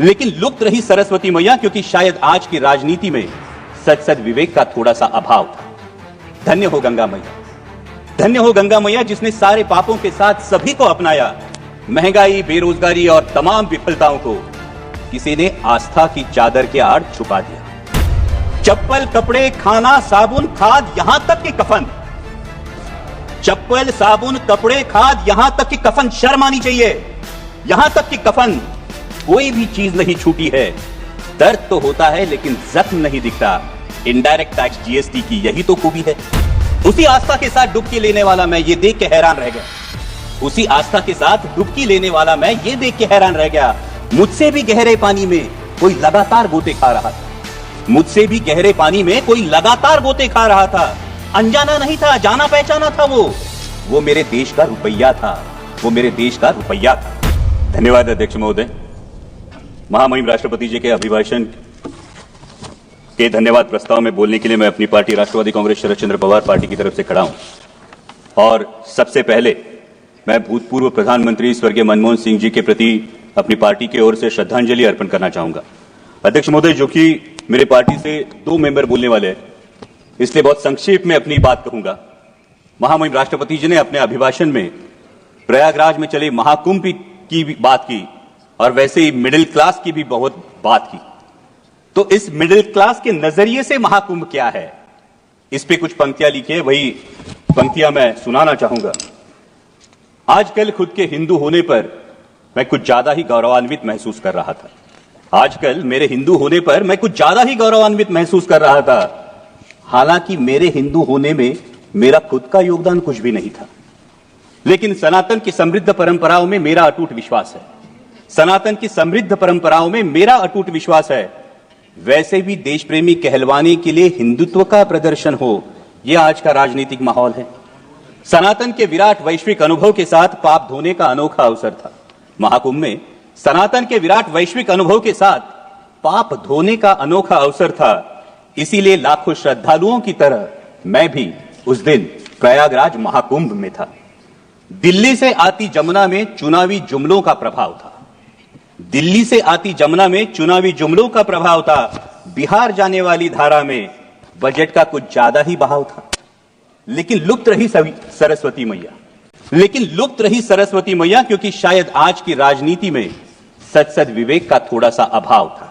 लेकिन लुप्त रही सरस्वती मैया, क्योंकि शायद आज की राजनीति में सच सच विवेक का थोड़ा सा अभाव था। धन्य हो गंगा मैया, धन्य हो गंगा मैया, जिसने सारे पापों के साथ सभी को अपनाया। महंगाई, बेरोजगारी और तमाम विफलताओं को किसी ने आस्था की चादर के आड़ छुपा दिया। चप्पल, कपड़े, खाना, साबुन, खाद, यहां तक कि कफन। चप्पल, साबुन, कपड़े, खाद, यहां तक कि कफन, शर्म आनी चाहिए। यहां तक कि कफन, कोई भी चीज नहीं छूटी है। दर्द तो होता है लेकिन जख्म नहीं दिखता। इनडायरेक्ट टैक्स जीएसटी की यही तो खूबी है। उसी आस्था के साथ डुबकी लेने वाला मैं ये देख के हैरान रह गया। उसी आस्था के साथ डुबकी लेने वाला मैं ये देख के हैरान रह गया। मुझसे भी गहरे पानी में कोई लगातार गोते खा रहा था। मुझसे भी गहरे पानी में कोई लगातार गोते खा रहा था। अनजाना नहीं था, जाना पहचाना था। वो मेरे देश का रुपया था। वो मेरे देश का रुपया था। धन्यवाद अध्यक्ष महोदय। महामहिम राष्ट्रपति जी के अभिभाषण के धन्यवाद प्रस्ताव में बोलने के लिए मैं अपनी पार्टी राष्ट्रवादी कांग्रेस शरद चंद्र पवार पार्टी की तरफ से खड़ा हूं। और सबसे पहले मैं भूतपूर्व प्रधानमंत्री स्वर्गीय मनमोहन सिंह जी के प्रति अपनी पार्टी की ओर से श्रद्धांजलि अर्पण करना चाहूंगा। अध्यक्ष महोदय, जो कि मेरे पार्टी से 2 मेंबर बोलने वाले हैं, इसलिए बहुत संक्षेप में अपनी बात कहूंगा। महामहिम राष्ट्रपति जी ने अपने अभिभाषण में प्रयागराज में चले महाकुंभ की भी बात की और वैसे ही मिडिल क्लास की भी बहुत बात की। तो इस मिडिल क्लास के नजरिए से महाकुंभ क्या है, इस पे कुछ पंक्तियां लिखी है, वही पंक्तियां मैं सुनाना चाहूंगा। आजकल खुद के हिंदू होने पर मैं कुछ ज्यादा ही गौरवान्वित महसूस कर रहा था। आजकल मेरे हिंदू होने पर मैं कुछ ज्यादा ही गौरवान्वित महसूस कर रहा था। हालांकि मेरे हिंदू होने में मेरा खुद का योगदान कुछ भी नहीं था, लेकिन सनातन की समृद्ध परंपराओं में मेरा अटूट विश्वास है। सनातन की समृद्ध परंपराओं में मेरा अटूट विश्वास है। वैसे भी देश प्रेमी कहलवाने के लिए हिंदुत्व का प्रदर्शन हो, यह आज का राजनीतिक माहौल है। सनातन के विराट वैश्विक अनुभव के साथ पाप धोने का अनोखा अवसर था। महाकुंभ में सनातन के विराट वैश्विक अनुभव के साथ पाप धोने का अनोखा अवसर था। इसीलिए लाखों श्रद्धालुओं की तरह मैं भी उस दिन प्रयागराज महाकुंभ में था। दिल्ली से आती जमुना में चुनावी जुमलों का प्रभाव था। दिल्ली से आती जमुना में चुनावी जुमलों का प्रभाव था। बिहार जाने वाली धारा में बजट का कुछ ज्यादा ही बहाव था। लेकिन लुप्त रही सरस्वती मैया, लेकिन लुप्त रही सरस्वती मैया, क्योंकि शायद आज की राजनीति में सच सच विवेक का थोड़ा सा अभाव था।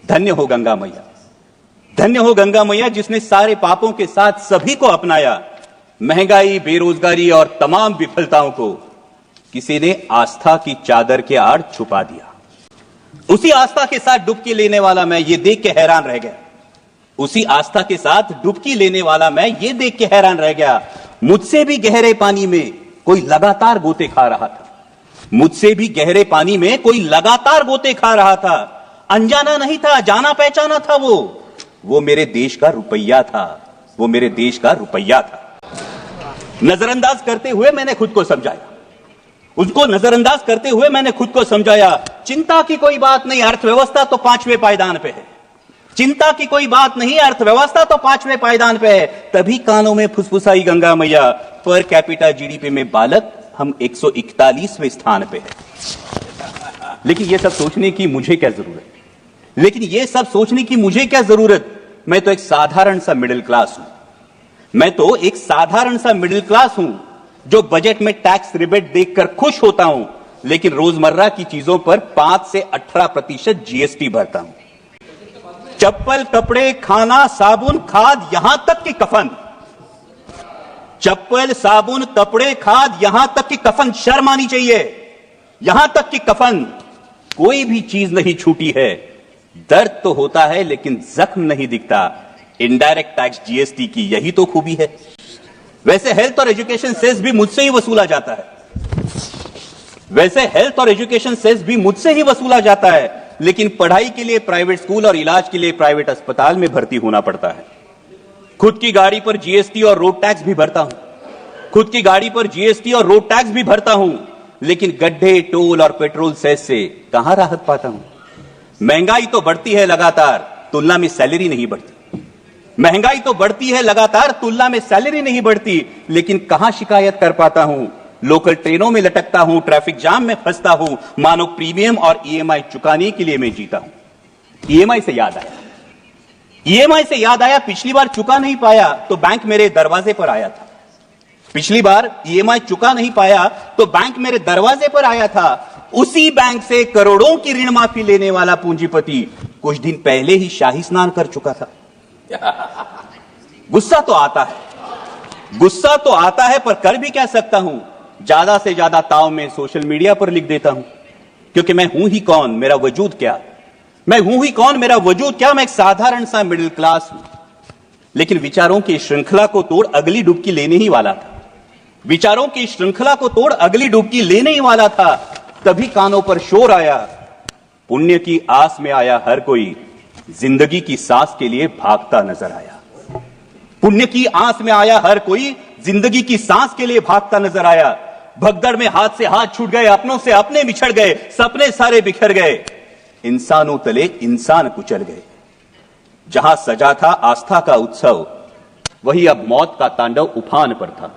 धन्य हो गंगा मैया, धन्य हो गंगा मैया, जिसने सारे पापों के साथ सभी को अपनाया। महंगाई, बेरोजगारी और तमाम विफलताओं को किसी ने आस्था की चादर के आड़ छुपा दिया। उसी आस्था के साथ डुबकी लेने वाला मैं ये देख के हैरान रह गया। उसी आस्था के साथ डुबकी लेने वाला मैं ये देख के हैरान रह गया। मुझसे भी गहरे पानी में कोई लगातार गोते खा रहा था। मुझसे भी गहरे पानी में कोई लगातार गोते खा रहा था। अनजाना नहीं था, जाना पहचाना था। वो मेरे देश का रुपया था। वो मेरे देश का रुपया था। नजरअंदाज करते हुए मैंने खुद को समझाया। उसको नजरअंदाज करते हुए मैंने खुद को समझाया। चिंता की कोई बात नहीं, अर्थव्यवस्था तो 5वें पायदान पे है। चिंता की कोई बात नहीं, अर्थव्यवस्था तो 5वें पायदान पे है। तभी कानों में फुसफुसाई गंगा मैया, पर कैपिटा जीडीपी में बालक हम 141वें स्थान पे है। लेकिन ये सब सोचने की मुझे क्या जरूरत? लेकिन ये सब सोचने की मुझे क्या जरूरत? मैं तो एक साधारण सा मिडिल क्लास हूं। मैं तो एक साधारण सा मिडिल क्लास हूं जो बजट में टैक्स रिबेट देखकर खुश होता हूं, लेकिन रोजमर्रा की चीजों पर 5 से 18% जीएसटी भरता हूं। चप्पल, कपड़े, खाना, साबुन, खाद, यहां तक कि कफन। चप्पल, साबुन, कपड़े, खाद, यहां तक कि कफन, शर्म आनी चाहिए। यहां तक कि कफन, कोई भी चीज नहीं छूटी है। दर्द तो होता है लेकिन जख्म नहीं दिखता। इनडायरेक्ट टैक्स जीएसटी की यही तो खूबी है। वैसे हेल्थ और एजुकेशन सेस भी मुझसे ही वसूला जाता है। वैसे हेल्थ और एजुकेशन सेस भी मुझसे ही वसूला जाता है, लेकिन पढ़ाई के लिए प्राइवेट स्कूल और इलाज के लिए प्राइवेट अस्पताल में भर्ती होना पड़ता है। खुद की गाड़ी पर जीएसटी और रोड टैक्स भी भरता हूं। खुद की गाड़ी पर जीएसटी और रोड टैक्स भी भरता हूं, लेकिन गड्ढे, टोल और पेट्रोल सेस से कहां राहत पाता हूं। महंगाई तो बढ़ती है लगातार, तुलना में सैलरी नहीं बढ़ती। महंगाई तो बढ़ती है लगातार, तुलना में सैलरी नहीं बढ़ती, लेकिन कहां शिकायत कर पाता हूं? लोकल ट्रेनों में लटकता हूं, ट्रैफिक जाम में फंसता हूं, मानो प्रीमियम और ईएमआई चुकाने के लिए मैं जीता हूं। ईएमआई से याद आया, पिछली बार चुका नहीं पाया तो बैंक मेरे दरवाजे पर आया था। पिछली बार ईएमआई चुका नहीं पाया तो बैंक मेरे दरवाजे पर आया था। उसी बैंक से करोड़ों की ऋण माफी लेने वाला पूंजीपति कुछ दिन पहले ही शाही स्नान कर चुका था। गुस्सा तो आता है, पर कर भी क्या सकता हूं। ज्यादा से ज्यादा ताव में सोशल मीडिया पर लिख देता हूं, क्योंकि मैं हूं ही कौन, मेरा वजूद क्या। मैं एक साधारण सा मिडिल क्लास हूं, लेकिन विचारों की श्रृंखला को तोड़ अगली डुबकी लेने ही वाला था। तभी कानों पर शोर आया, पुण्य की आस में आया हर कोई, जिंदगी की सांस के लिए भागता नजर आया। पुण्य की आस में आया हर कोई, जिंदगी की सांस के लिए भागता नजर आया। भगदड़ में हाथ से हाथ छूट गए, अपनों से अपने बिछड़ गए, सपने सारे बिखर गए, इंसानों तले इंसान कुचल गए। जहां सजा था आस्था का उत्सव, वही अब मौत का तांडव उफान पर था।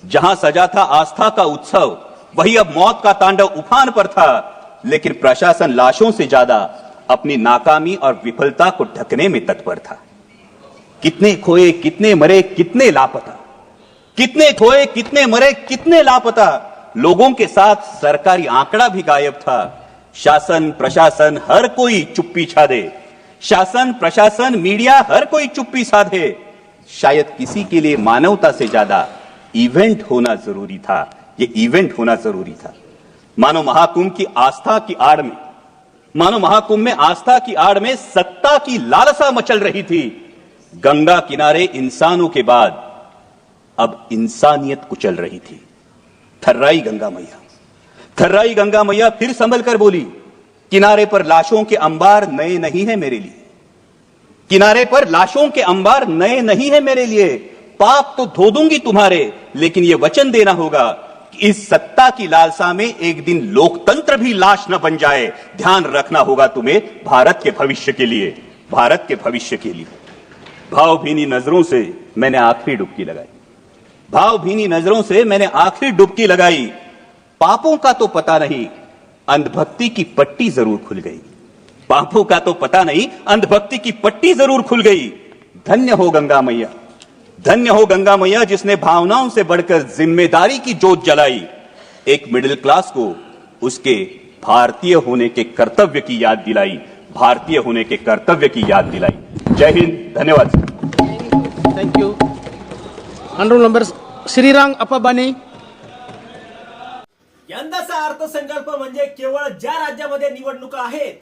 जहां सजा था आस्था का उत्सव, वही अब मौत का तांडव उफान पर था। लेकिन प्रशासन लाशों से ज्यादा अपनी नाकामी और विफलता को ढकने में तत्पर था। कितने खोए, कितने मरे, कितने लापता, कितने खोए, कितने मरे, कितने लापता। लोगों के साथ सरकारी आंकड़ा भी गायब था। शासन प्रशासन हर कोई चुप्पी छादे, शासन प्रशासन मीडिया हर कोई चुप्पी साधे। शायद किसी के लिए मानवता से ज्यादा इवेंट होना जरूरी था। ये इवेंट होना जरूरी था। मानो महाकुंभ की आस्था की आड़ में सत्ता की लालसा मचल रही थी। गंगा किनारे इंसानों के बाद अब इंसानियत कुचल रही थी। थर्राई गंगा मैया फिर संभल कर बोली, किनारे पर लाशों के अंबार नए नहीं है मेरे लिए। किनारे पर लाशों के अंबार नए नहीं है मेरे लिए। पाप तो धो दूंगी तुम्हारे, लेकिन यह वचन देना होगा कि इस सत्ता की लालसा में एक दिन लोकतंत्र भी लाश न बन जाए। ध्यान रखना होगा तुम्हें भारत के भविष्य के लिए। भावभीनी नजरों से मैंने आखिरी डुबकी लगाई। पापों का तो पता नहीं, अंधभक्ति की पट्टी जरूर खुल गई। धन्य हो गंगा मैया, जिसने भावनाओं से बढ़कर जिम्मेदारी की जोत जलाई। एक मिडिल क्लास को उसके भारतीय होने के कर्तव्य की याद दिलाई। जय हिंद, धन्यवाद। Thank you. Honourable member Shriram अप्पाबानी। यंदाचा अर्थसंकल्प म्हणजे केवळ ज्या राज्यामध्ये निवडणुका आहेत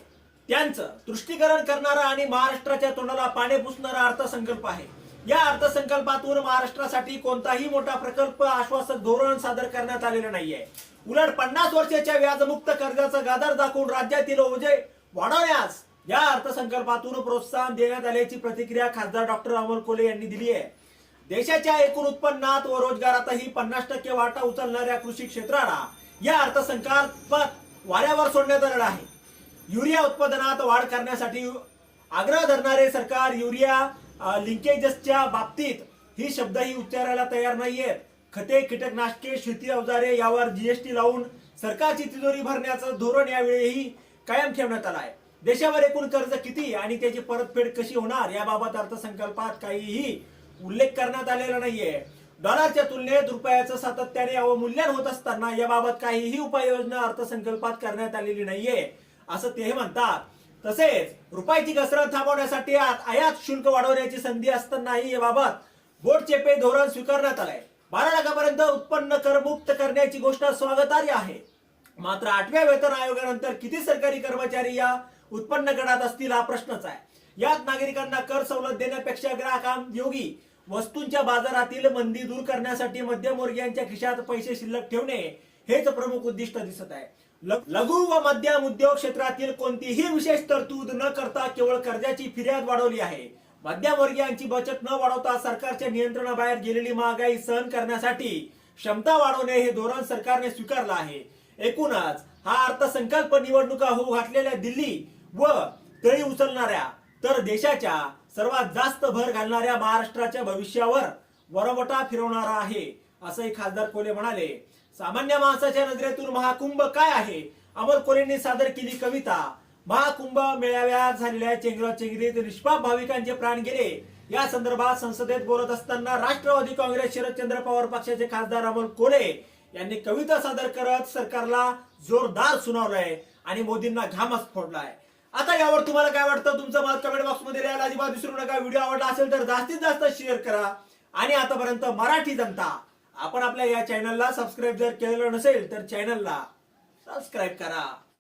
त्यांचं तुष्टीकरण करणारा आणि महाराष्ट्राच्या तोंडाला पाणी पुसणारा अर्थसंकल्प आहे। या अर्थसंकल्पातून महाराष्ट्रासाठी कोणताही मोठा प्रकल्प आश्वासक धोरण सादर करण्यात आलेलं नाहीये। उलट 50 वर्षाच्या व्याजमुक्त कर्जाचं गादर दाखवून राज्यातील ओझे वाढवण्यास या अर्थसंकल्पातून प्रोत्साहन देण्यात आल्याची प्रतिक्रिया खासदार डॉक्टर अमोल कोल्हे यांनी दिली आहे। देशाच्या एकूण उत्पन्नात व रोजगारातही 50% वाटा उचलणाऱ्या कृषी क्षेत्राला या अर्थसंकल्पात वाऱ्यावर सोडण्यात आलेलं आहे। युरिया उत्पादनात वाढ करण्यासाठी आग्रह धरणारे सरकार युरिया लिंकेजेसच्या बाबतीत ही शब्दही उच्चारायला तयार नाहीयेत। खते, कीटकनाशके, शेती अवजारे यावर जीएसटी लावून सरकारची तिजोरी भरण्याचं धोरण यावेळीही कायम ठेवण्यात आलं आहे। देशावर एकूण कर्ज किती आणि त्याची परतफेड कशी होणार याबाबत अर्थसंकल्पात काहीही उल्लेख करण्यात आलेला नाहीये। डॉलरच्या तुलनेत रुपयाचं सातत्याने अवमूल्यन होत असताना याबाबत काहीही उपाययोजना अर्थसंकल्पात करण्यात आलेली नाहीये असं ते म्हणतात। तसेच रुपयाची घसरण थांबवण्यासाठी आयात शुल्क वाढवण्याची संधी असतानाही याबाबत बोटचेपे धोरण स्वीकारण्यात आलंय। 12 लाखापर्यंत उत्पन्न करमुक्त करण्याची गोष्ट स्वागतार्ह आहे। मात्र 8व्या वेतन आयोगानंतर किती सरकारी कर्मचारी या उत्पन्न गटात असतील हा प्रश्नच आहे। यात नागरिकांना कर सवलत देण्यापेक्षा ग्राहकांयोगी वस्तूंच्या बाजारातील मंदी दूर करण्यासाठी मध्यमवर्गीयांच्या खिशात पैसे शिल्लक ठेवणे हेच प्रमुख उद्दिष्ट दिसत आहे। लघु व मध्यम उद्योग क्षेत्रातील कोणतीही विशेष तरतूद न करता केवळ कर्जाची फिर्याद वाढवली आहे। मध्यमवर्गीयांची बचत न वाढवता सरकारच्या नियंत्रणाबाहेर गेलेली महागाई सहन करण्यासाठी क्षमता वाढवणे हे धोरण सरकारने स्वीकारलं आहे। एकूणच हा अर्थसंकल्प निवडणुका होऊ घातलेल्या दिल्ली व तळी उचलणाऱ्या तर देशाच्या सर्वात जास्त भर घालणाऱ्या महाराष्ट्राच्या भविष्यावर वरवटा फिरवणारा आहे असंही खासदार कोल्हे म्हणाले। सामान्य माणसाच्या नजरेतून महाकुंभ काय आहे? अमोल कोल्हेंनी सादर केली कविता. महाकुंभ मेळाव्यात झालेल्या चेंगराचेंगरीत निष्पाप भाविकांचे प्राण गेले. या संदर्भात संसदेत बोलत असताना राष्ट्रवादी काँग्रेस शरदचंद्र पवार पक्षाचे खासदार अमोल कोल्हे यांनी कविता सादर करत सरकारला जोरदार सुनावलंय आणि मोदींना घामच फोडलाय. आता यावर तुम्हाला काय वाटतं? तुमचं मत कमेंट बॉक्स मध्ये लिहायला अजिबात विसरू नका. व्हिडिओ आवडला असेल तर जास्तीत जास्त शेअर करा. आणि आतापर्यंत मराठी जनता, आपण आपल्या या चॅनलला सबस्क्राईब जर केलेलं नसेल तर चॅनलला सबस्क्राईब करा.